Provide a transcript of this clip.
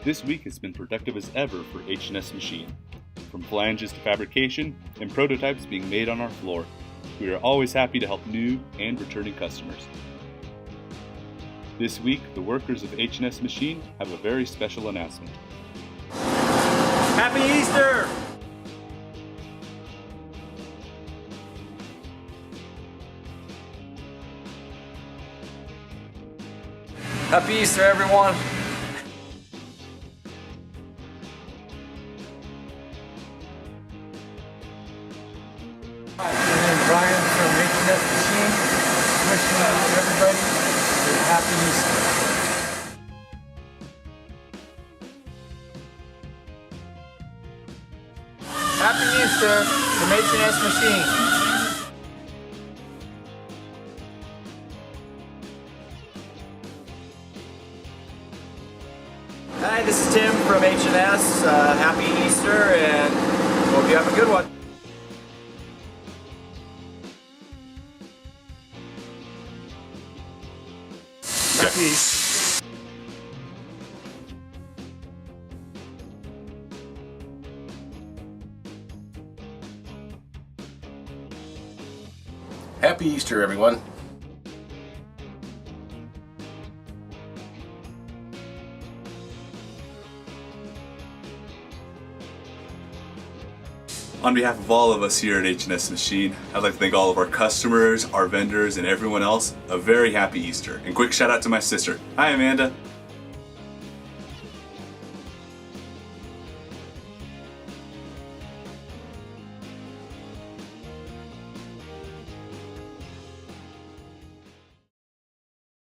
This week has been productive as ever for H&S Machine. From flanges to fabrication and prototypes being made on our floor, we are always happy to help new and returning customers. This week, the workers of H&S Machine have a very special announcement. Happy Easter! Happy Easter, everyone! Hi, I'm Brian from H&S Machine. Wishing everybody a happy Easter. Happy Easter from H&S Machine. Hi, this is Tim from H&S. Happy Easter, and hope you have a good one. Happy Easter. Happy Easter, everyone. On behalf of all of us here at H&S Machine, I'd like to thank all of our customers, our vendors, and everyone else a very happy Easter. And quick shout out to my sister. Hi, Amanda.